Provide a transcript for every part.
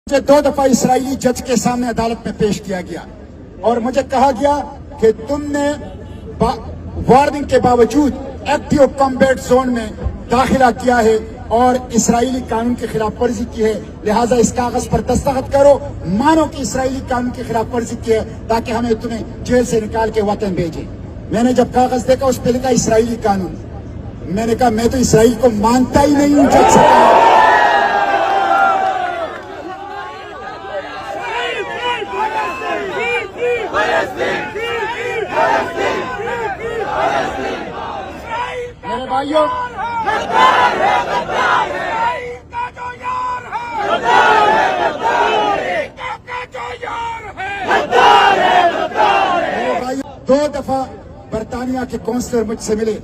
مجھے 2 دفعہ اسرائیلی جج کے سامنے عدالت میں پیش کیا گیا اور مجھے کہا گیا کہ تم نے وارننگ کے باوجود ایکٹیو کمبیٹ زون میں داخلہ کیا ہے اور اسرائیلی قانون کی خلاف ورزی کی ہے، لہٰذا اس کاغذ پر دستخط کرو، مانو کہ اسرائیلی قانون کی خلاف ورزی کی ہے تاکہ ہمیں تمہیں جیل سے نکال کے وطن بھیجے۔ میں نے جب کاغذ دیکھا اس پہ لکھا اسرائیلی قانون، میں نے کہا میں تو اسرائیل کو مانتا ہی نہیں ہوں جج صاحب۔ میرے بھائیوں، دو دفعہ برطانیہ کے کونسلر مجھ سے ملے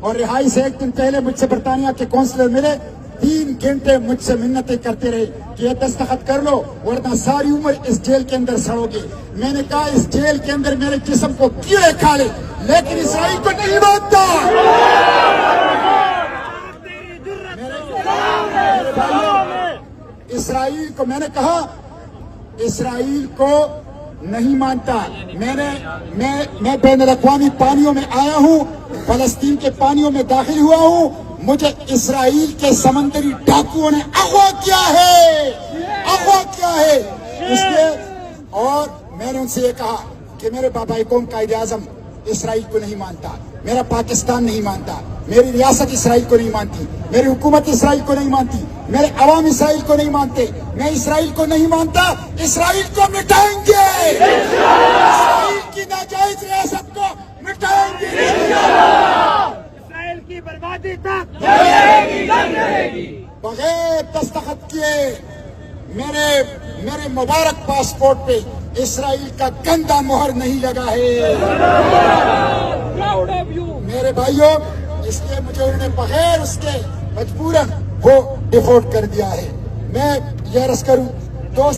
اور رہائی سے ایک دن پہلے مجھ سے برطانیہ کے کونسلر ملے، 3 گھنٹے مجھ سے منتیں کرتے رہے کہ یہ دستخط کر لو ورنہ ساری عمر اس جیل کے اندر سڑو گے۔ میں نے کہا اس جیل کے اندر میرے جسم کو کیڑے کھا لے لیکن اسرائیل کو نہیں مانتا۔ اسرائیل کو میں نے کہا اسرائیل کو نہیں مانتا۔ میں بین الاقوامی پانیوں میں آیا ہوں، فلسطین کے پانیوں میں داخل ہوا ہوں، مجھے اسرائیل کے سمندری ڈاکوؤں نے اغوا کیا ہے اس لیے، اور میں نے ان سے یہ کہا کہ میرے بابا قوم قائد اعظم اسرائیل کو نہیں مانتا، میرا پاکستان نہیں مانتا، میری ریاست اسرائیل کو نہیں مانتی، میری حکومت اسرائیل کو نہیں مانتی، میرے عوام اسرائیل کو نہیں مانتے، میں اسرائیل کو نہیں مانتا، اسرائیل کو مٹائیں گے، اسرائیل کی ناجائز ریاست کو مٹائیں گے، اسرائیل کی بربادی تک رہے گی۔ بغیر دستخط کیے میرے مبارک پاسپورٹ پہ اسرائیل کا گندا مہر نہیں لگا ہے۔ میرے بھائیوں، اس لیے مجھے انہوں نے بغیر اس کے مجبوراً وہ ڈیفولٹ کر دیا ہے۔ میں یہ عرض کروں، 2